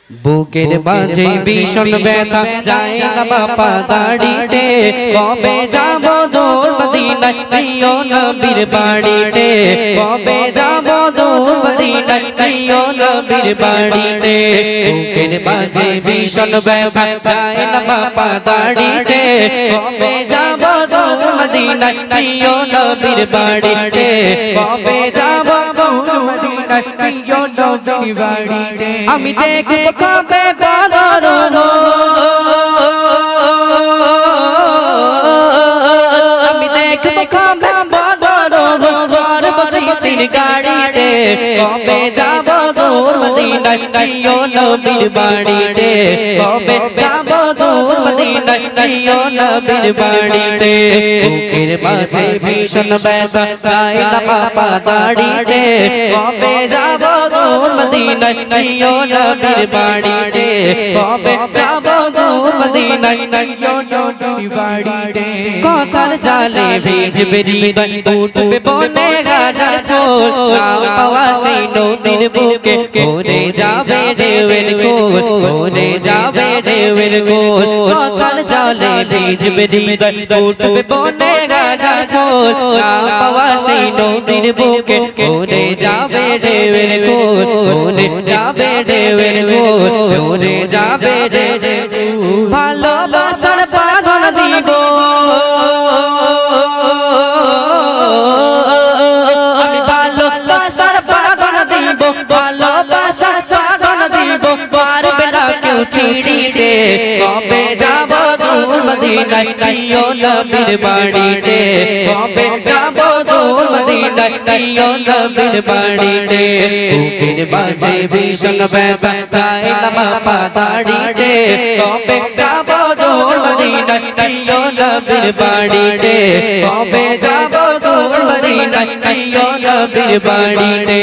বুকের মাঝে ভীষণ ব্যথা যায় না বাপা দাড়িতে কবে যাব দূর মদিনায় প্রিয় নবীর বাড়িতে কবে যাব দূর মদিনায় প্রিয় নবীর বাড়িতে বুকের মাঝে ভীষণ ব্যথা যায় না বাপা দাড়িতে কবে যাব দূর মদিনায় প্রিয় নবীর বাড়িতে কবে যাব দূর মদিনায় প্রিয় নবীর বাড়িতে আমি দেখব কবে বদর আমি দেখব কবে বদর সর্বশক্তির গাড়িতে কবে যাব দূর মদিনায় প্রিয় নবীর বাড়িতে কবে যাব দূর মদিনায় প্রিয় নবীর বাড়িতে বুকের মাঝে ভীষণ ব্যথা যায় না বাপা দাড়িতে কবে যাব দূর মদিনায় প্রিয় নবীর বাড়িতে কবে যাব দূর মদিনায় প্রিয় নবীর বাড়িতে কথার জালে ভিজবে হৃদয় উঠবে বনে হাজার ফুল নাও পাওয়া সেই নদীর বুকে ভরে যাবে ঢেউয়ের গোল ভরে যাবে ঢেউয়ের গোল কথার জালে ভিজবে হৃদয় উঠবে বনে হাজার ফুল নাও পাওয়া সেই নদীর বুকে ভরে যাবে ঢেউয়ের গোল ভরে যাবে ঢেউয়ের গোল ভরে যাবে ঢেউয়ের গোল ভালোবাসার পাগল দিব আমি ভালোবাসার পাগল দিব ভালোবাসার পাগল দিব পারবে না কেউ ছিড়িতে কবে যাব দূর মদিনায় প্রিয় নবীর বাড়িতে কবে যাব দূর মদিনায় প্রিয় নবীর বাড়িতে বুকের মাঝে ভীষণ ব্যথা যায় না বাপা দাড়িতে কবে যাব দূর মদিনায় প্রিয় নবীর বাড়িতে কবে যাব দূর মদিনায় প্রিয় নবীর বাড়িতে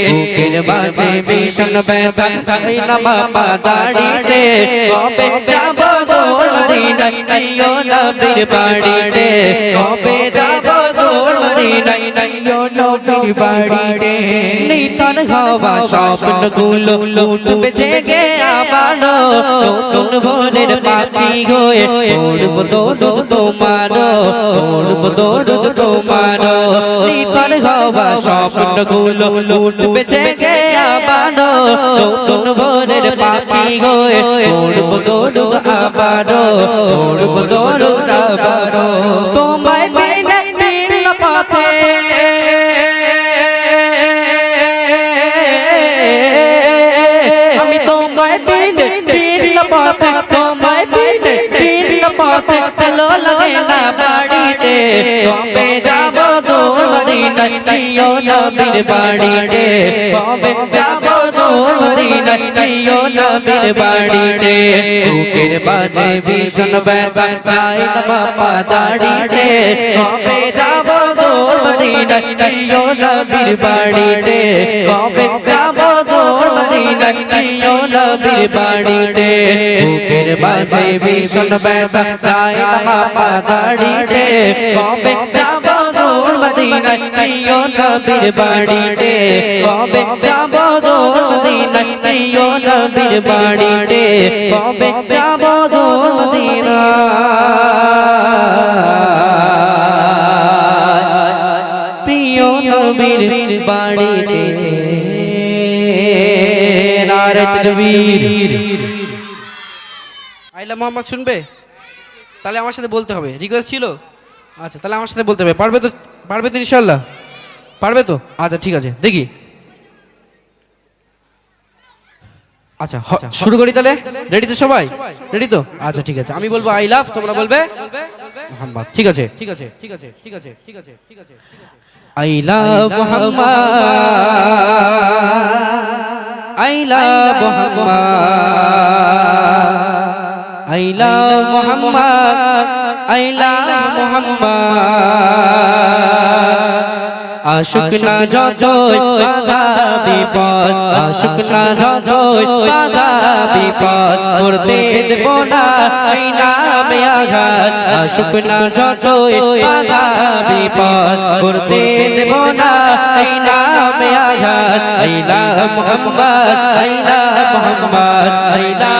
বুকের মাঝে ভীষণ ব্যথা যায় না বাপা দাড়িতে কবে যাব দূর মদিনায় প্রিয় নবীর বাড়িতে কবে যাব দূর মদিনায় প্রিয় নবীর বাড়িতে নিতর হওয়া স্বপ্নগুলো উঠবে জেগে আবার নতুন ভোরের পাখি হয়ে উড়ব দৌড় তোমার উড়ব দৌড় তোমার নিতর হওয়া স্বপ্নগুলো উঠবে জেগে আবার নতুন ভোরের পাখি হয়ে উড়ব দৌড় আবার উড়ব দৌড় আবার তোমায় দিনে দিন পথে আমি তোমায় দিনে দিন পথে তোমায় দিনে দিন পথে ভালো লাগে না বাড়িতে কবে যাব দূর মদিনায় প্রিয় নবীর বাড়িতে কবে যাব দূর মদিনায় প্রিয় নবীর বাড়িতে বুকের মাঝে ভীষণ ব্যথা যায় না বাপা দাড়িতে কবে যাব দূর মদিনায় প্রিয় নবীর বাড়িতে কবে যাব দূর মদিনায় প্রিয় নবীর বাড়িতে বুকের মাঝে ভীষণ ব্যথা যায় না বাপা দাড়িতে কবে যাব দূর মদিনায় প্রিয় নবীর বাড়িতে কবে যাব দূর মদিনায় প্রিয় নবীর বাড়িতে কবে যাব দূর মদিনায় প্রিয় নবীর বাড়িতে নারে তাকবীর আইলা মোহাম্মদ শুনবে? তাহলে আমার সাথে বলতে হবে, রিকোয়েস্ট ছিল। আচ্ছা তাহলে আমার সাথে বলতে হবে, পারবে তো? পারবে তো ইনশাআল্লাহ? পারবে তো? আচ্ছা ঠিক আছে, দেখি। আচ্ছা শুরু করি তাহলে। রেডি তো সবাই? রেডি তো? আচ্ছা ঠিক আছে, আমি বলবো আই লাভ, তোমরা বলবে মোহাম্মদ। ঠিক আছে ঠিক আছে ঠিক আছে ঠিক আছে ঠিক আছে ঠিক আছে I love Muhammad, I love Muhammad, I love Muhammad, I love Muhammad. আশুক না যতই বাধা বিপদ, আশুক না যতই বাধা বিপদ, করতে দেব না এই নামে আঘাত। আশুক না যতই বাধা বিপদ, করতে দেব না এই নামে আঘাত। আইলা মোহাম্মদ আইলা মোহাম্মদ আইলা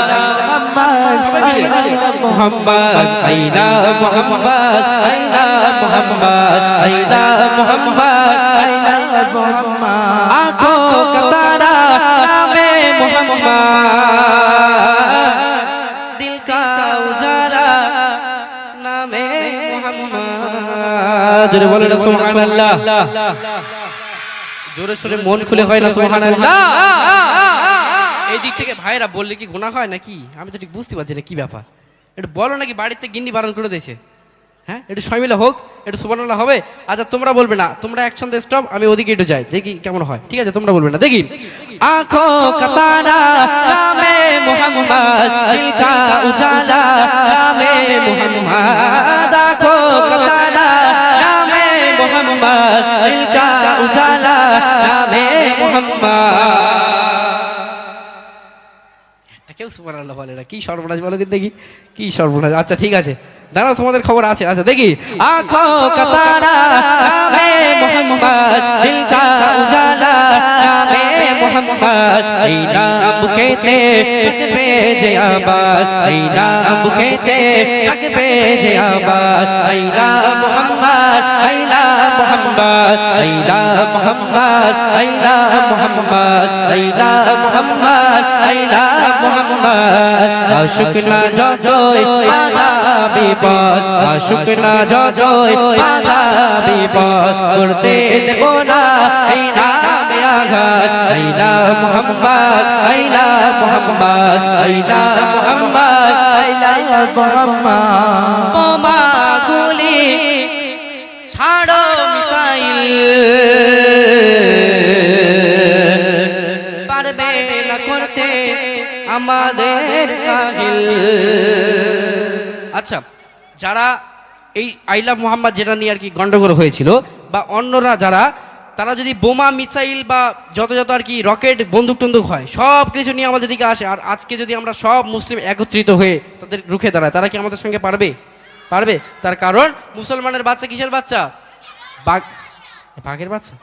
মোহাম্মদ আইলা মোহাম্মদ আইলা মোহাম্মদ আইলা মোহাম্মদ আইলা মোহাম্মদ आँखों का तारा नामे मोहम्मद दिल का उजाला नामे मोहम्मद जोरे बोले ना सुभान अल्लाह जोरे सोरे मन खुले হয় না সুবহান আল্লাহ এই দিক থেকে ভাইরা বললে কি গুনাহ হয় নাকি আমি তো ঠিক বুঝতে পারছি না কি ব্যাপার একটু বলো নাকি বাড়িতে গিন্নি বারণ করে দিয়েছে হ্যাঁ একটু সময় মিলে হোক একটু সুবহানাল্লাহ হবে আচ্ছা তোমরা বলবে না তোমরা একসঙ্গে স্টপ আমি ওদিকে একটু যাই দেখি কেমন হয় ঠিক আছে তোমরা বলবে না দেখি आँखों का तारा नामे मोहम्मद दिल का उजाला नामे मोहम्मद आँखों का तारा नामे मोहम्मद दिल का उजाला नामे मोहम्मद কেউ সুবহানাল্লাহ বলে না কি সর্বনাশ বলো দেখি কি সর্বনাশ আচ্ছা ঠিক আছে দাঁড়াও তোমাদের খবর আছে আচ্ছা দেখি आँखों का तारा नामे मोहम्मद दिल का उजाला नामे मोहम्मद ऐ नाम कहते तक भेजे आबाद ऐ नाम कहते तक भेजे आबाद ऐ नाम मोहम्मद ऐ नाम मोहम्मद ऐ नाम मोहम्मद ऐ नाम मोहम्मद ऐ नाम मोहम्मद ऐ नाम मोहम्मद आशिक ना जजोय आगा বিপদ আশুক না জজোয় বাধা বিপদ করতে দেব না এই নামে আঘাত আইলা মোহাম্মদ আইলা মোহাম্মদ আইলা মোহাম্মদ আইলা মোহাম্মদ বোমা গুলি ছাড়ো মিসাইল পারবে না করতে আমাদের কাহিল আচ্ছা যারা এই আই লাভ মোহাম্মদ যেটা নিয়ে আর কি গন্ডগোল হয়েছিল বা অন্যরা যারা তারা যদি বোমা মিসাইল বা যত যত আর কি রকেট বন্দুক টন্দুক হয় সব কিছু নিয়ে আমাদের দিকে আসে আর আজকে যদি আমরা সব মুসলিম একত্রিত হয়ে তাদের রুখে দাঁড়ায় তারা কি আমাদের সঙ্গে পারবে পারবে তার কারণ মুসলমানের বাচ্চা কিসের বাচ্চা বাঘের বাচ্চা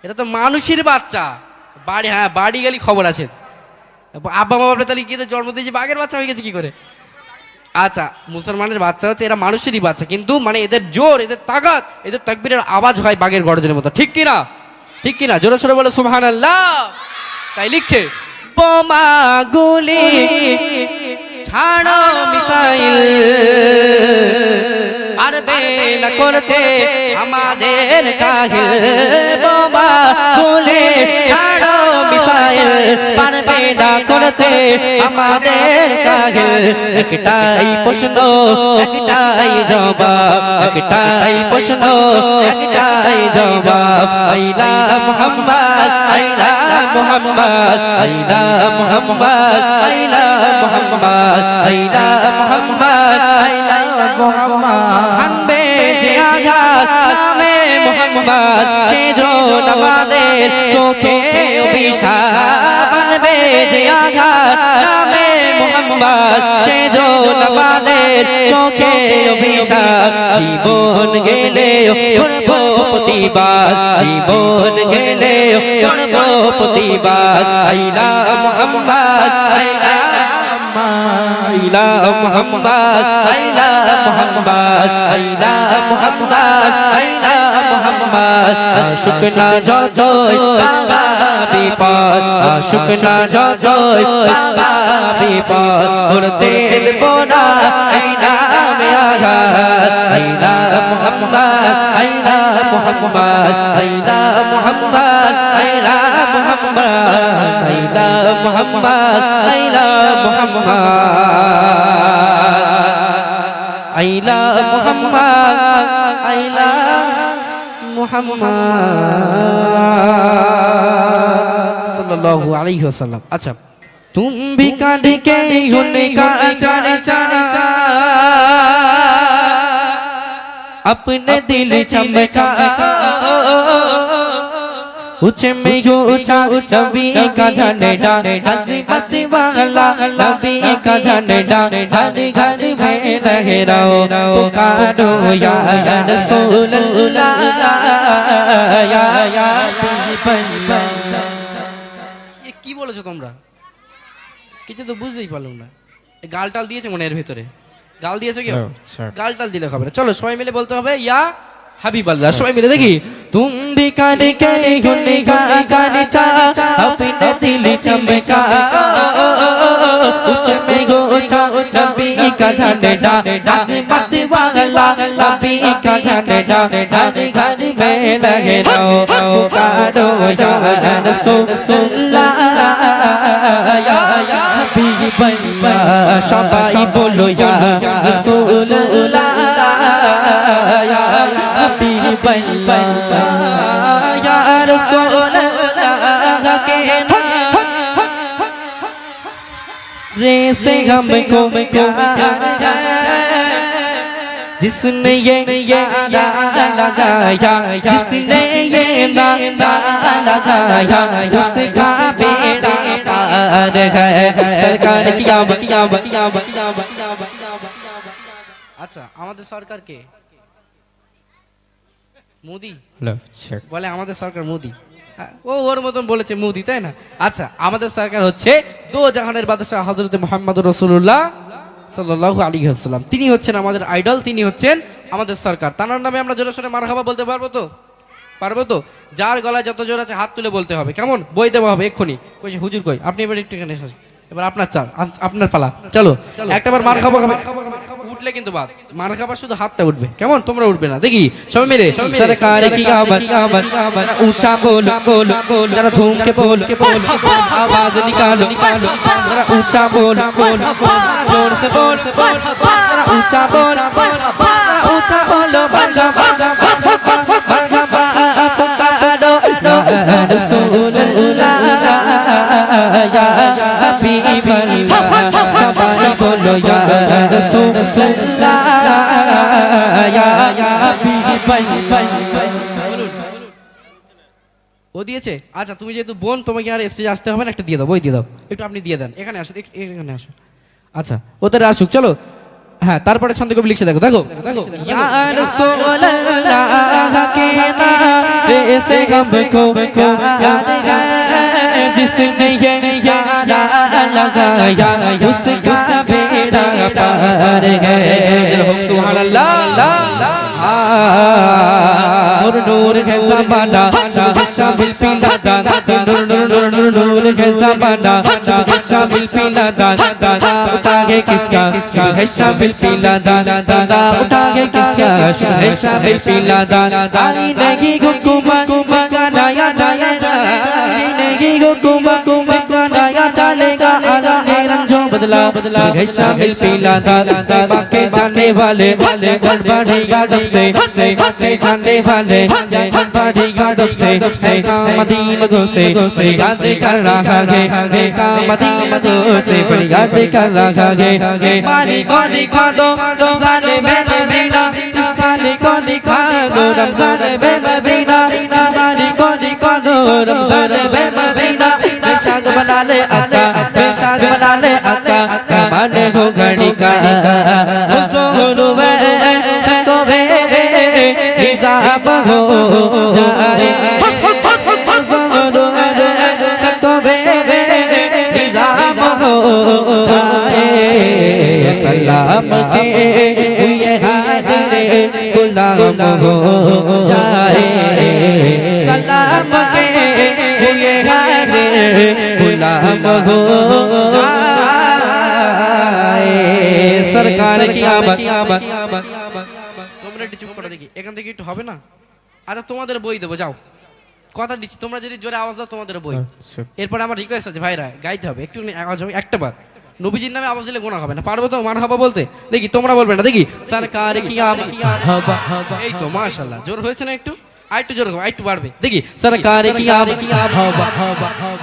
এটা তো মানুষের বাচ্চা বাড়ি হ্যাঁ বাড়ি গেলে খবর আছে আব্বা মা বাবা তাহলে গিয়ে জন্ম দিয়েছে বাঘের বাচ্চা হয়ে গেছে কি করে আচ্ছা মুসলমানের বাচ্চা হচ্ছে এরা মানুষেরই বাচ্চা কিন্তু মানে এদের জোর এদের তাকাত এদের তাকবীরের আওয়াজ হয় বাঘের গর্জনের মতো ঠিক কিনা জোরে সোরে বলে সুবহানাল্লাহ তাই লিখছে বোমা গুলি ছাড়ো মিসাইল পারবে না করতে আমাদের কাহিল বোমা গুলি ছাড়ো মিসাইল পারবে না করতে আমাদের কাহিল একটাই প্রশ্ন একটাই জবাব একটাই প্রশ্ন একটাই জবাব আইলা মোহাম্মদ আইলা মোহাম্মদ আইলা মোহাম্মদ আইলা মোহাম্মদ আইলা মোহাম্মদ আইলা মোহাম্মদ হানবে যে আঘাত নামে মোহাম্মদ সে জন আমাদের চোখে অভিশাপ আনবে যে আঘাত নামে মোহাম্মদ সে জন আমাদের চোখে অভিশাপ জীবন গেলে করব প্রতিবাদ জীবন গেলে করব প্রতিবাদ আইলা মোহাম্মদ আইলা আইলা মোহাম্মদ আইলা মোহাম্মদ আইলা মোহাম্মদ আইলা মোহাম্মদ আশুক না যতই বাবা বিপদ আশুক না যতই বাবা বিপদ করতে দেব না এই নামে আঘাত আইলা মোহাম্মদ আইলা মোহাম্মদ আইলা মোহাম্মদ আইলা মোহাম্মদ আইলা মোহাম্মদ আইলা মোহাম্মদ আইলা মোহাম্মদ আইলা মোহাম্মদ সাল্লাল্লাহু আলাইহি ওয়াসাল্লাম আচ্ছা तुम भी कांड के उनका चर्चा अपने दिल चमका ऊंचे में ऊंचा नबी का झंडा अज़मत वाला नबी का झंडा हर घर में लहराओ पुकारो या रसूल अल्लाह या हबीब अल्लाह বলেছো তোমরা? কিছু তো বুঝতেই পারলাম না। গাল টাল দিয়েছে মনে এর ভিতরে, গাল দিয়েছে কেউ? গাল টাল দিলে হবে না। চলো সবাই মিলে বলতে হবে ইয়া হাবিব আল্লাহ, সবাই মিলে দেখি। तुम दिखा के गुनगा जाने चा अपने दिल चमका उच्च में गोचा नबी का झंडा अज़मत वाला नबी का झंडा हर घर में लगे रहो पुकारो या रसूलुल्लाह या हबीब अल्लाह सबाई बोलो या रसूलुल्लाह या हबीब अल्लाह या रसूलुल्लाह के रे से हमको प्यार है जिसने ये नारा लगाया जिसने ये नारा लगाया उसका बेड़ा पार है सरकार किया আচ্ছা আমাদের সরকার কে? মোদি বলে আমাদের সরকার মোদি। ও ওর মতন বলেছে মোদি, তাই না? আচ্ছা আমাদের সরকার হচ্ছে দো জাহানের বাদশাহ হযরত মুহাম্মদ রাসূলুল্লাহ সাল্লাল্লাহু আলাইহি ওয়াসাল্লাম। তিনি হচ্ছেন আমাদের আইডল, তিনি হচ্ছেন আমাদের সরকার। তার নামে আমরা জোরে সোরে মারহাবা বলতে পারবো তো? পারবো তো? যার গলায় যত জোর আছে হাত তুলে বলতে হবে, কেমন? বই দেওয়া হবে এক্ষুনি। কইছে হুজুর কই? আপনি এবার একটু এখানে এসে, এবার আপনার চাল, আপনার পালা। চলো একটাবার মারহাবা হবে, উঠলে কিন্তু বাদ। মারহাবা শুধু হাতটা উঠবে, কেমন? তোমরা উঠবে না, দেখি সবাই মিলে। सरकार की आमद ऊंचा बोलो बोलो जरा झूम के बोलो आवाज निकालो जरा ऊंचा बोलो जोर से बोल जरा ऊंचा बोलो ऊंचा बोलो मरहबा मरहबा पुकारो या रसूलुल्लाह या हबीब अल्लाह सबाई बोलो या रसूलुल्लाह या हबीब अल्लाह। ও দিয়েছে? আচ্ছা তুমি যেহেতু বোন, তোমাকে আর স্টেজে আসতে হবে না, একটা দিয়ে দাও, বই দিয়ে দাও, একটু আপনি দিয়ে দেন। এখানে আসো, এখানে আসো। আচ্ছা ওদের আসুক, চলো। হ্যাঁ তারপরে ছন্দ কবি লিখছে, দেখো দেখো দেখো। या रसूलुल्लाह के नारे से हमको प्यार है जिसने ये नारा लगाया उसका बेड़ा पार है सुभान अल्लाह। नूर नूर है ज़माना शामिल पिलादा नूर नूर नूर नूर नूर है ज़माना शामिल पिलादा दादा उठा के किसका है शामिल पिलादा दादा उठा के किसका है शामिल पिलादा आई नहीं हुकूमत का नया चलेगा आई नहीं हुकूमत का नया चलेगा अल्लाह रंजो बदला है शामिल पिलादा दादा के जाने वाले बढ़ेगा दब से बातें जानने वाले बढ़ेगा दब से मदीना से फरियाद कर रहा है मदीना से फरियाद कर रहा है पानी को दिखा दो रमजान में मदीना पानी को दिखा दो रमजान में मदीना पानी को दिखा दो रमजान में मदीना बेशाद बना ले अक्का बेशाद बना ले अक्का कमाने हो घड़ी का हुस्न में तो वे हिसाब हो जाए तो वे हिसाब हो जाए सलाम के ये हाजिर गुलाम हो जाए सलाम के ये हाजिर गुलाम हो जाए सरकार की आमद। তোমরা একটু চুপ করে দেখি, এখান থেকে একটু হবে না? আচ্ছা তোমাদের বই দেবো, যাও, কথা দিচ্ছি। তোমরা যদি জোরে আওয়াজ দাও তোমাদের বই। এরপরে আমার রিকোয়েস্ট আছে ভাইরা, গাইতে হবে, একটু আওয়াজ হবে, একটা বার। নবীজির নামে আওয়াজ দিলে গোনা হবে না, পারবো তো মারহাবা বলতে? দেখি তোমরা বলবে না, দেখি। সরকার কি আমদ, এই তো মাশাআল্লাহ, জোর হয়েছে না একটু? আরেকটু জোর হবে, আরেকটু বাড়বে, দেখি। সরকার কি আমদ,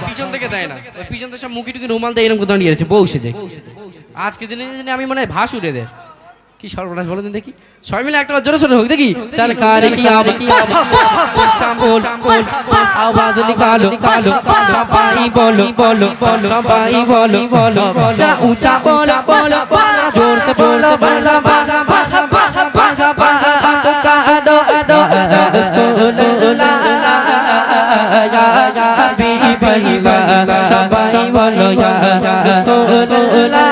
পিছন থেকে দেয় না, ওই পিছন থেকে সব মুখি টুকি রুমাল দিয়ে এরকম দাঁড়িয়ে আছে, বউ সেজে। আজকে দিনে আমি মনে হয় ভাস উড়ে দেয়, কি সর্বনাশ বলো দেখি। সবাই মিলে একটা জোরে সোরে হোক, দেখি। सरकार की आमद बोल आवाज निकालो सबाई बोलो सबाई बोलो जरा ऊंचा बोलो जोर से बोलो मरहबा मरहबा पुकारो रसूलुल्लाह या हबीब अल्लाह সবাই বলো ইয়া রাসূলুল্লাহ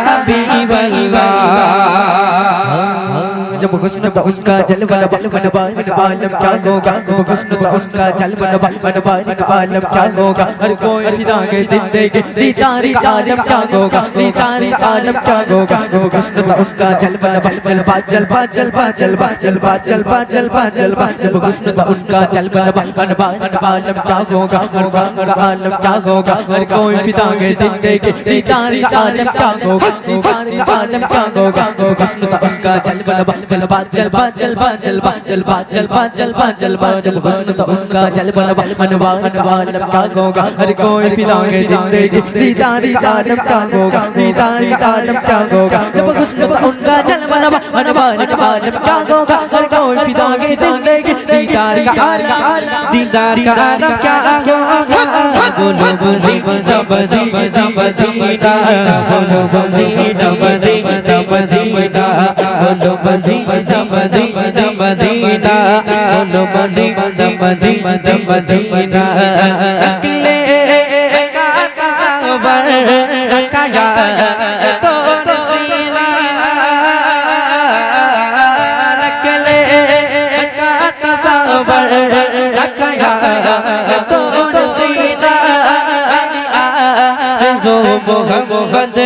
হাবিবাল্লাহ जब हुस्न था उसका जलवा बन बारिक आलम क्या होगा जब हुस्न था उसका जलवा बन बारिक आलम क्या होगा हर कोई फिदा के दिन देखे दीदार का आलम क्या होगा दीदार का आलम क्या होगा जब हुस्न था उसका जलवा जलवा जलवा जलवा जलवा जलवा जलवा जलवा जलवा जब हुस्न था उसका जलवा बन बारिक आलम क्या होगा हर का आलम क्या होगा हर कोई फिदा के दिन देखे दीदार का आलम क्या होगा दीदार का आलम क्या होगा जब हुस्न था उसका जलवा जलवा जलवा जलवा जलवा जलवा जलवा जलवा जलवा जब हुस्न था उसका जलवा मनवार का आलम क्या होगा हर कोई फिदा के दिन देखे दीदार का आलम क्या होगा दीदार का आलम क्या होगा जब हुस्न था उसका जलवा मनवार का आलम क्या होगा हर कोई फिदा के दिन देखे दीदार का आलम दीदार का आलम क्या होगा बोलो मदीना मदीना मदीना बोलो मदीना मदीना मदीना बोलो मदीना मदीना मदीना बोलो मदीना मदीना मदीना अकेले का तस्वर रखाया तो रसीला अकेले का तस्वर रखाया तो रसीला जो मोहम्मद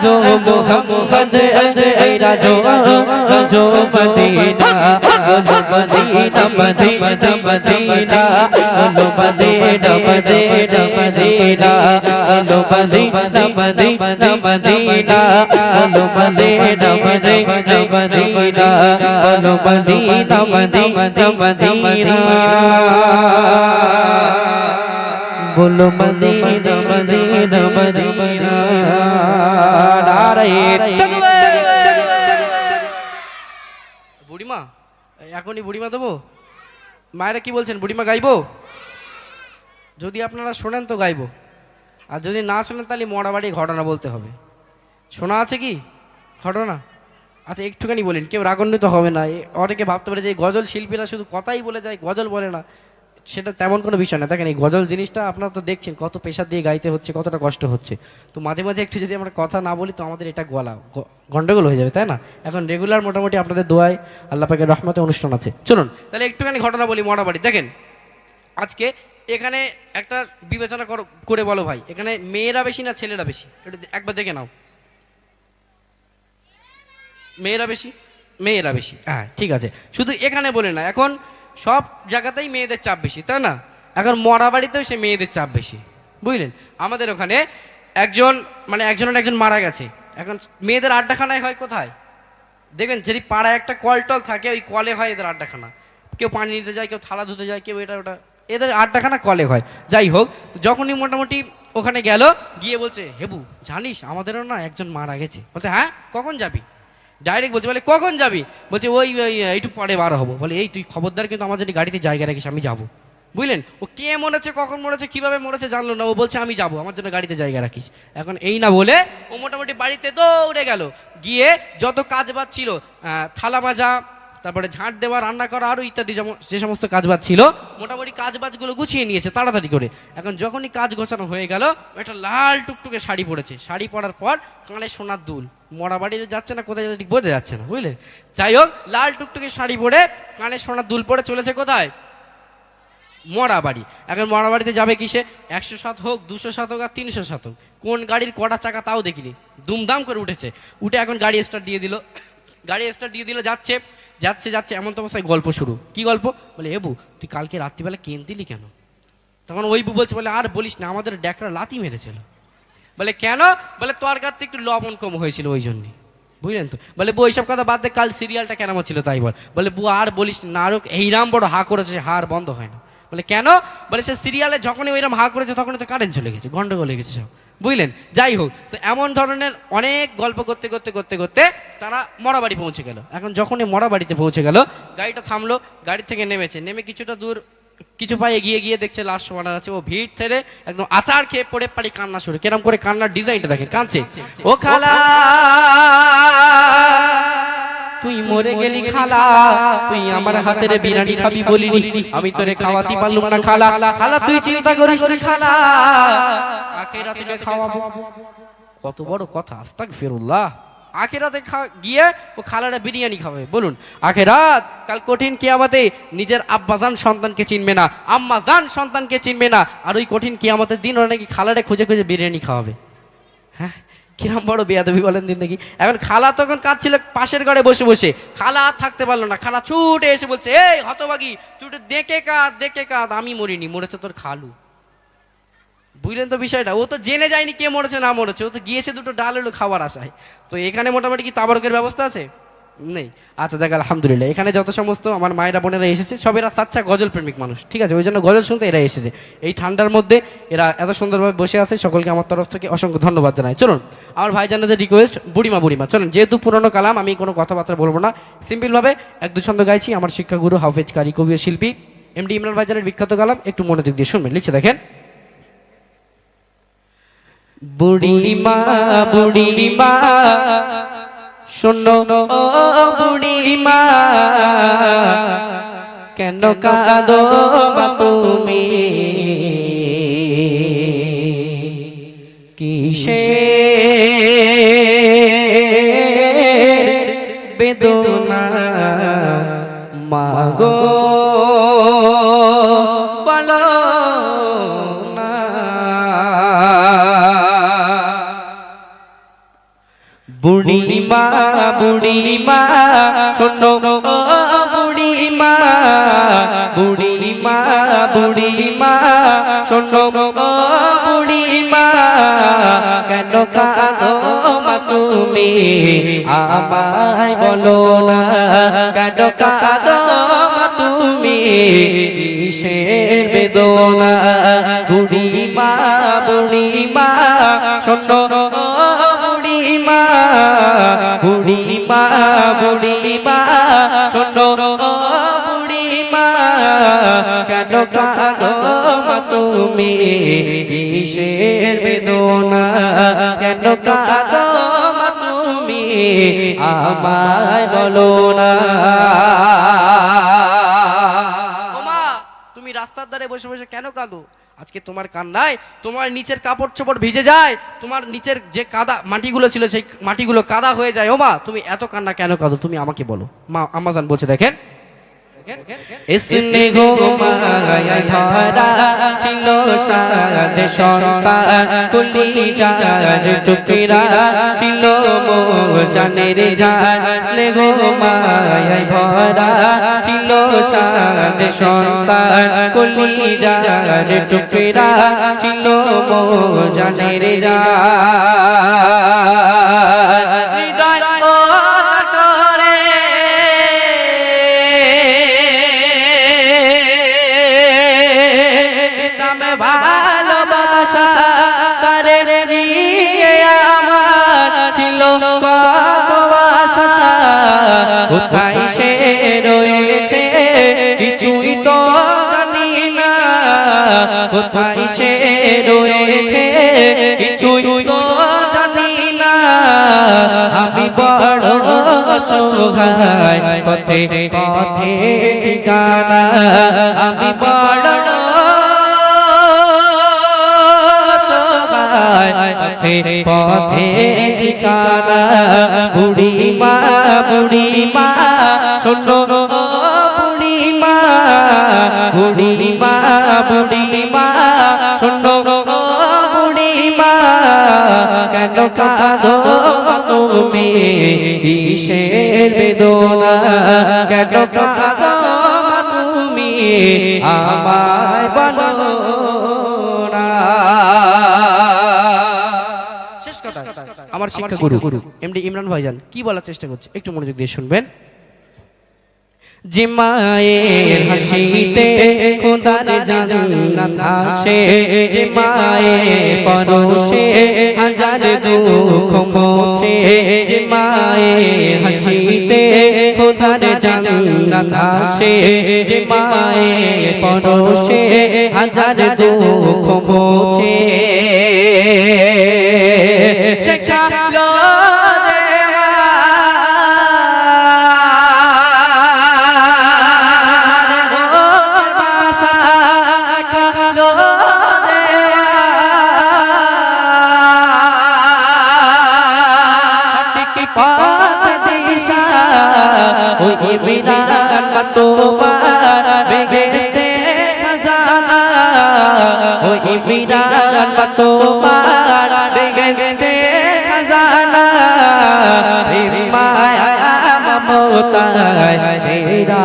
जो मोहम्मद तेरा जो मदीना बोलो मदीना मदीना मदीना बोलो मदीना मदीना मदीना बोलो मदीना मदीना मदीना बोलो मदीना मदीना मदीना बोलो मदीना मदीना मदीना बोलो मदीना मदीना मदीना বুড়িমা এখনই বুড়িমা দেবো মায়েরা কি বলছেন বুড়িমা গাইবো যদি আপনারা শোনেন তো গাইবো আর যদি না শোনেন তাহলে মরাবাড়ি ঘটনা বলতে হবে শোনা আছে কি ঘটনা আচ্ছা একটুখানি বলেন কেউ রাগান্বিত হবে না অনেকে ভাবতে পারে যে গজল শিল্পীরা শুধু কথাই বলে যায় গজল বলে না সেটা তেমন কোনো বিষয় না দেখেন এই গজল জিনিসটা আপনারা তো দেখছেন কত পেশা দিয়ে গাইতে হচ্ছে কতটা কষ্ট হচ্ছে তো মাঝে মাঝে একটু যদি আমরা কথা না বলি তো আমাদের এটা গন্ডগোল হয়ে যাবে তাই না এখন রেগুলার মোটামুটি আপনাদের দোয়ায় আল্লাহ পাকের রহমতে অনুষ্ঠান আছে চলুন তাহলে একটুখানি ঘটনা বলি মরাবাড়ি দেখেন আজকে এখানে একটা বিবেচনা করে বলো ভাই এখানে মেয়েরা বেশি না ছেলেরা বেশি একটু একবার দেখে নাও মেয়েরা বেশি হ্যাঁ ঠিক আছে শুধু এখানে বলে না এখন সব জায়গাতেই মেয়েদের চাপ বেশি তাই না এখন মরাবাড়িতেও সে মেয়েদের চাপ বেশি বুঝলেন আমাদের ওখানে একজন মারা গেছে এখন মেয়েদের আড্ডাখানায় হয় কোথায় দেখবেন যদি পাড়ায় একটা কল টল থাকে ওই কলে হয় এদের আড্ডাখানা কেউ পানি নিতে যায় কেউ থালা ধুতে যায় কেউ এটা ওটা এদের আড্ডাখানা কলে হয় যাই হোক যখনই মোটামুটি ওখানে গেল গিয়ে বলছে হেবু জানিস আমাদেরও না একজন মারা গেছে বলতে হ্যাঁ কখন যাবি ডাইরেক্ট বলছে বলে কখন যাবি বলছে ওই একটু পরে বার হবো বলে এই তুই খবরদার কিন্তু আমার যদি গাড়িতে জায়গা রাখিস আমি যাবো বুঝলেন ও কে মরেছে কখন মরেছে কিভাবে মরেছে জানলো না ও বলছে আমি যাবো আমার জন্য গাড়িতে জায়গা রাখিস এখন এই না বলে ও মোটামুটি বাড়িতে দৌড়ে গেল গিয়ে যত কাজ বাজ ছিল থালা মাজা তারপরে ঝাঁট দেওয়া রান্না করা আরও ইত্যাদি যে সমস্ত কাজবাজ ছিল মোটামুটি কাজবাজগুলো গুছিয়ে নিয়েছে তাড়াতাড়ি করে এখন যখনই কাজ গোছানো হয়ে গেল একটা লাল টুকটুকে শাড়ি পরেছে শাড়ি পরার পর কানে সোনার দুল মরা বাড়ি যাচ্ছে না কোথায় ঠিক বোঝা যাচ্ছে না বুঝলেন যাই হোক লাল টুকটুকে শাড়ি পরে কানে সোনার দুল পরে চলেছে কোথায় মরা বাড়ি এখন মরা বাড়িতে যাবে কিসে 107 হোক 207 হোক আর 307 হোক কোন গাড়ির কটা চাকা তাও দেখিনি দুমদাম করে উঠেছে উঠে এখন গাড়ি স্টার্ট দিয়ে দিল যাচ্ছে এমন তো অবস্থায় গল্প শুরু কি গল্প বলে এবু তুই কালকে রাত্রিবেলা কেঁদলি কেন তখন ওই বু বলছে বলে আর বলিস না আমাদের ড্যাকরা লাথি মেরেছিল বলে কেন বলে তোর কাছে একটু লবণ কম হয়েছিল ওই জন্যই বুঝলেন তো বলে বউ এইসব কথা বাদ দে কাল সিরিয়ালটা কেন ছিল তাই বলে বু আর বলিস না আরও এইরাম বড় হা করেছে হার বন্ধ হয় না বলে কেন বলে সে সিরিয়ালে যখনই ওইরকম হা করেছে তখনই তো কারেন্ট চলে গেছে গন্ডগোল হয়ে গেছে সব বুঝলেন যাই হোক তো এমন ধরনের অনেক গল্প করতে তারা মরাবাড়ি পৌঁছে গেল এখন যখনই মরাবাড়িতে পৌঁছে গেল গাড়িটা থামলো গাড়ি থেকে নেমে কিছুটা দূর কিছু পায়ে গিয়ে দেখছে লাশ সমানা আছে ও ভিড় ছেড়ে একদম আচার খেয়ে পড়ে পারি কান্না শুরু কেরম করে কান্নার ডিজাইনটা দেখেন কাঁদছে ও খালা তুই মরে গেলি খালা, তুই আমার হাতের বিরিয়ানি খাবি বলিনি, আমি তোরে খাওয়াতে পারলাম না খালা। খালা তুই চিন্তা করিস না খালা, আখিরাতে খাওয়াবো। কত বড় কথা, আস্তাগফিরুল্লাহ। আখিরাতে গিয়ে ও খালারা বিরিয়ানি খাবে। বলুন আখিরাত কাল কঠিন কিয়ামতে নিজের আব্বাজান সন্তানকে চিনবে না, আম্মাজান সন্তানকে চিনবে না, আর ওই কঠিন কিয়ামতের দিন ওরা নাকি খালারে খুঁজে খুঁজে বিরিয়ানি খাওয়াবে। হ্যাঁ, কিরম বড় বেয়াদবি বলেন দিন দেখি। এখন খালা তখন কাঁদছিল পাশের ঘরে বসে বসে, খালা আর থাকতে পারলো না, খালা ছুটে এসে বলছে, এই হতভাগী তুই দেখে কাঁদ, দেখে কাঁদ, আমি মরিনি, মরেছে তোর খালু। বুঝলেন তো বিষয়টা? ও তো জেনে যায়নি কে মরেছে না মরেছে, ও তো গিয়েছে দুটো ডাল এলো খাওয়ার আশায়। তো এখানে মোটামুটি কি তাবারকের ব্যবস্থা আছে? নেই। আচ্ছা দেখ, আলহামদুলিল্লাহ এখানে যত সমস্ত আমার মায়েরা বোনেরা এসেছে সব এরা সাচ্চা গজল প্রেমিক মানুষ, ঠিক আছে? ওই জন্য গজল শুনতে এরা এসেছে। এই ঠান্ডার মধ্যে এরা এত সুন্দরভাবে বসে আছে, সকলকে আমার তরফ থেকে অসংখ্য ধন্যবাদ জানাই। চলুন আমার ভাইজানদের রিকোয়েস্ট, বুড়িমা চলুন, যেহেতু পুরনো কালাম আমি কোনো কথাবার্তা বলবো না, সিম্পলভাবে এক দু ছন্দ গাইছি। আমার শিক্ষাগুরু হাফেজ কারি কবি ও শিল্পী এমডি ইমরান ভাইজানের বিখ্যাত কালাম, একটু মনোযোগ দিয়ে শুনবেন। লিখছে দেখেন, বুড়িমা শোনো ও বুড়িমা, কেন কাঁদো মা তুমি, কিসের বেদনা মাগো বলো না। বুড়িমা শোনো ও বুড়িমা শোনো ও বুড়িমা, কেন কাঁদো মা তুমি, আমায় বলো না, কেন কাঁদো মা তুমি, কিসের বেদনা। বুড়িমা শোনো ও বুড়িমা শোনো ও বুড়িমা, কেন কাঁদো মা তুমি, কিসের বেদনা, কেন কাঁদো মা তুমি, আমায় বলো না। ওমা তুমি রাস্তার ধারে বসে বসে কেন কাঁদো? আজকে তোমার কান্নায় তোমার নিচের কাপড় চোপড় ভিজে যায়, তোমার নিচের যে কাদা মাটিগুলো ছিল সেই মাটিগুলো কাদা হয়ে যায়। ও মা তুমি এত কান্না কেন কাঁদো? তুমি আমাকে বলো। মা আম্মাজান বলছে দেখেন, স্নেহ মায়ায় ভরা ছিল সাদ সন্তান, কলিজার টুকরা ছিল মোর জানের জান। স্নেহ মায়ায় ভরা ছিল সাদ সন্তান, কলিজার টুকরা ছিল মোর জানের জান। হৃদয় ভালোবাসা তারে নিয়ে আমার ছিল কত আশা, কোথায় সে রয়েছে কিছুই তো জানি না, কোথায় সে রয়েছে কিছুই তো জানি না। আমি বড় অসহায়, পথে পথে ঠিকানা, আমি বড় পথে ঠিকানা। বুড়িমা শোনো বুড়িমা শোনো বুড়িমা, কেন কাঁদো তুমি, কিসের বেদনা, কেন কাঁদো তুমি, আমায় বলো না। আমার শিক্ষাগুরু এমডি ইমরান ভাইজান কি বলার চেষ্টা করছে, একটু মনোযোগ দিয়ে শুনবেন। যে মায়ের হাসিতে খোদার জান্নাত আসে, যে মায়ের পরশে হাজার দুঃখ মোছে, যে মায়ের হাসিতে খোদার জান্নাত আসে, যে মায়ের পরশে হাজার দুঃখ মোছে। শেখালো যে ওই ইমরান তোমার বেহেশতে খাজানা ওই ইমরান তোমার বেহেশতে খাজানা মায়া মমতায় সেরা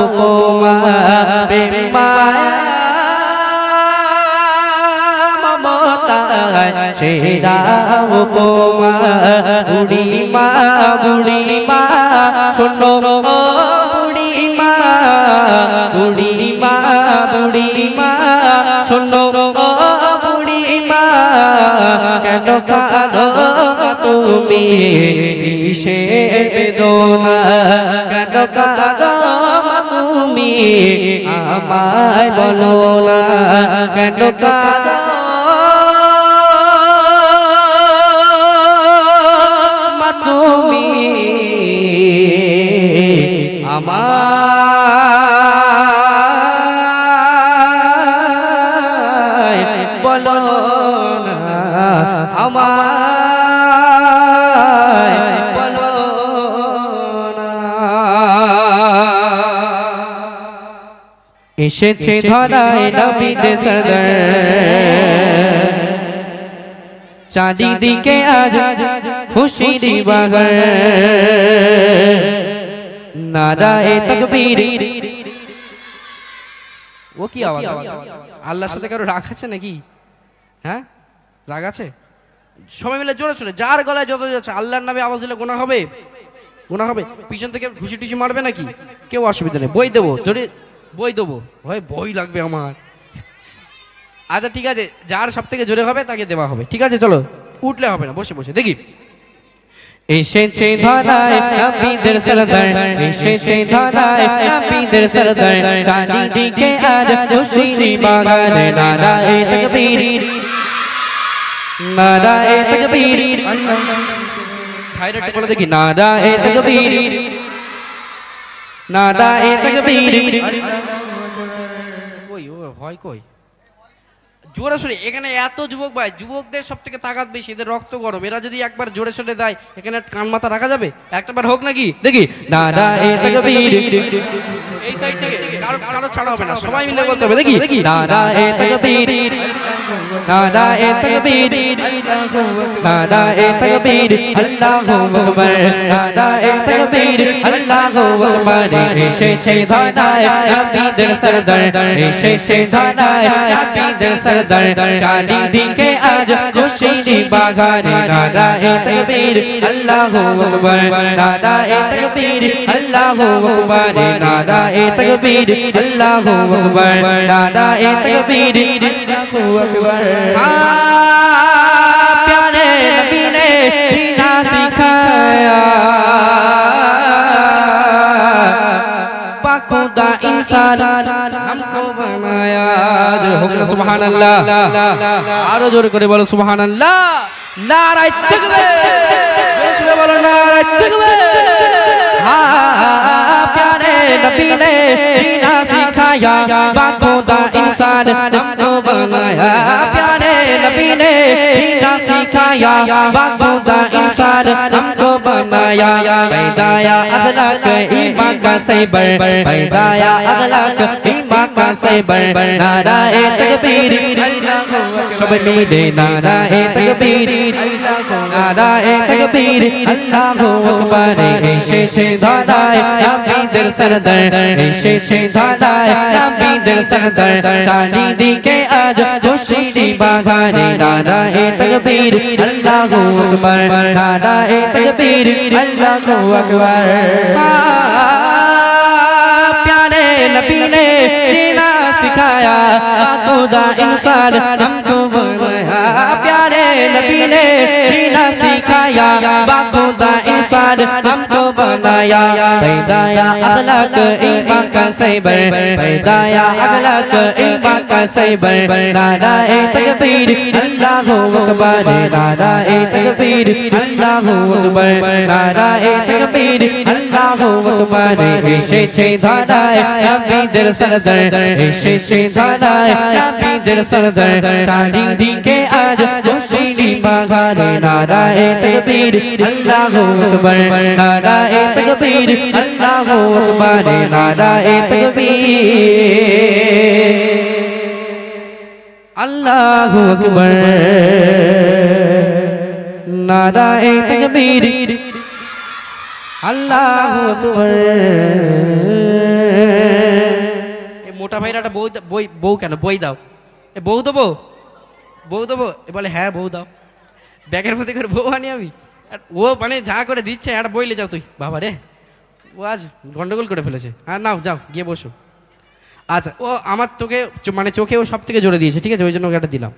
উপমা মায়া মমতায় সেরা উপমা বুড়িমা বুড়িমা শোনো বুড়িমা বুড়িমা বুড়িমা শোনো বুড়িমা কেন কাঁদো তুমি কিসের বেদনা কেন কাঁদো তুমি আমায় বলো না কেন কাঁদো তুমি আমায় বলো না আমায় বলো না এসেছে ধরায় নবীদের সরদার চারিদিকে আজ খুশির বাগান নারায়ে তাকবীর ও কি আওয়াজ আল্লাহর সাথে কারো রাগ আছে নাকি হ্যাঁ রাগ আছে সবাই মিলে জোরে জোরে যার গলায় যত যাচ্ছে আল্লাহর নামে আওয়াজ দিলে গুনাহ হবে গুনাহ হবে পিছন থেকে ঘুষি টুসি মারবে নাকি কেউ অসুবিধা নেই বই দেবো জোরে বই দেবো ভাই বই লাগবে আমার আচ্ছা ঠিক আছে যার সব থেকে জোরে হবে তাকে দেওয়া হবে ঠিক আছে চলো উঠলে হবে না বসে বসে দেখি এসেছে ধরায় নবীদের সরদার এসেছে ধরায় নবীদের সরদার চারিদিকে আজ খুশির বাগান নারায়ে তাকবীর নারায়ে তাকবীর ভাইরা একটু বলে দেখি নারায়ে তাকবীর নারায়ে তাকবীর কই ও হয় কই জোরে সোরে এখানে এত যুবক ভাই যুবকদের সব থেকে তাকাত বেশি এদের রক্ত গরম এরা যদি একবার জোরে সোরে দেয় এখানে কান মাথা রাখা যাবে একটাবার হোক নাকি দেখি নারায়ে তাকবীর এই সাইড থেকে কারো কারো ছাড়া হবে না সবাই মিলে বলতে হবে দেখি নারায়ে তাকবীর নারায়ে তাকবীর নারায়ে তাকবীর আল্লাহু আকবার নারায়ে তাকবীর আল্লাহু আকবার এসেছে ধরায় নবীদের সরদার এসেছে ধরায় নবীদের সরদার চারিদিকে আজ খুশির বাগান নারায়ে তাকবীর আল্লাহু আকবার নারায়ে তাকবীর আল্লাহু আকবার নারায়ে তাকবীর আল্লাহু আকবার নারায়ে তাকবীর আল্লাহু আকবার प्यारे नबी ने जीना सिखाया पाखुदा इंसान हमको बनाया जो होगा सुभान अल्लाह आरो जोर करे बोलो सुभान अल्लाह नाराए तकबीर जोर से बोलो नाराए तकबीर हाँ प्यारे नबी ने जीना सिखाया पाखुदा इंसान हमको बनाया प्यारे नबी ने जीना सिखाया बाखुदा इंसान हमको बनाया पैदाया अखलाक ईमान का सैबर पैदाया अखलाक ईमान का सैबर नाराए तकबीर सब मिले नाराए तकबीर नाराए तकबीर अल्लाहु अकबर एशे धराए नबीদের সরদার এসেছে ধরায় নবীদের সরদার চারিদিকে আজ খুশির বাগান নারায়ে তাকবীর আল্লাহু আকবার নারায়ে তাকবীর আল্লাহু আকবার प्यारे नबी ने जीना सिखाया खुदा इंसान हमको बनाया प्यारे नबी ने जीना सिखाया खुदा इंसान हमको बनाया पैदाया अखलाक ईमान का सैबर पैदाया अखलाक ईमान का सैबर नाराए तकबीर अल्लाहु अकबर नाराए तकबीर अल्लाहु अकबर नाराए तकबीर अल्लाहु अकबर एशेছে ধরায় নবীদের সরদার এসেছে ধরায় নবীদের সরদার চারিদিকে আজ খুশির পাহাড়ে নারায়ে তাকবীর আল্লাহু আকবার নারায়ে তাকবীর আল্লাহু আকবার নারায়ে তাকবীর আল্লাহু আকবার নারায়ে তাকবীর আল্লাহু আকবার। এই মোটা ভাইরা একটা বউ কেন বই দাও, এ বউ দেবো বউ দেবো, এ বলে হ্যাঁ বউ দাও, ব্যাগের মধ্যে করে বউ আনি আমি। আর ও মানে যা করে দিচ্ছে একটা বইলে যাও তুই, বাবা রে ও আজ গন্ডগোল করে ফেলেছে। হ্যাঁ নাও যাও গিয়ে বসো। আচ্ছা ও আমার তোকে মানে চোখে ও সব থেকে জোরে দিয়েছে, ঠিক আছে, ওই জন্য ওকে একটা দিলাম।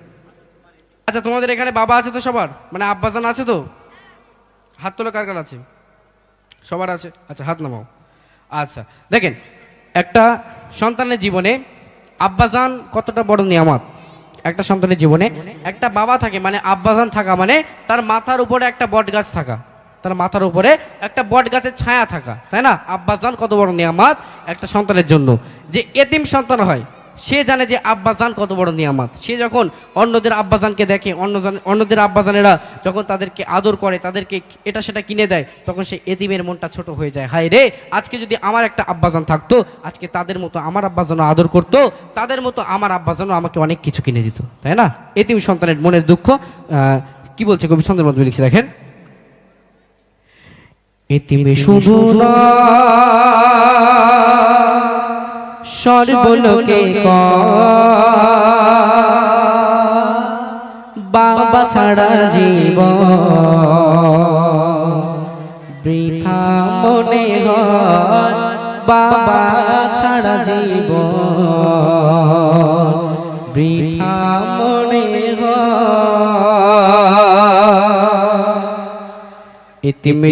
আচ্ছা তোমাদের এখানে বাবা আছে তো সবার, মানে আব্বাজান আছে তো? হাত তোলা কার কার আছে? সবার আছে, আচ্ছা হাত নামাও। আচ্ছা দেখেন, একটা সন্তানের জীবনে আব্বাজান কতটা বড় নিয়ামত। একটা সন্তানের জীবনে একটা বাবা থাকে মানে আব্বাজান থাকা মানে তার মাথার উপরে একটা বট গাছ থাকা, তার মাথার উপরে একটা বট গাছের ছায়া থাকা, তাই না? আব্বাজান কত বড় নিয়ামত একটা সন্তানের জন্য। যে এতিম সন্তান হয় সে জানে যে আব্বাজান কত বড় নিয়ামত। সে যখন অন্যদের আব্বাজানকে দেখে, অন্যদের আব্বাজানেরা যখন তাদেরকে আদর করে, তাদেরকে এটা সেটা কিনে দেয়, তখন সে এতিমের মনটা ছোট হয়ে যায়। হায় রে, আজকে যদি আমার একটা আব্বাজান থাকতো, আজকে তাদের মতো আমার আব্বাজানও আদর করতো, তাদের মতো আমার আব্বাজানও আমাকে অনেক কিছু কিনে দিত, তাই না? এতিম সন্তানের মনের দুঃখ কি বলছে কবি ছন্দের মধ্যে লিখছে দেখেন, এতিমে শুধু না সর্বলোকে বাবা ছাড়া জীবন বৃথা মনে হয়, বাবা ছাড়া জীবন বৃথা মনে হয়। এতিমে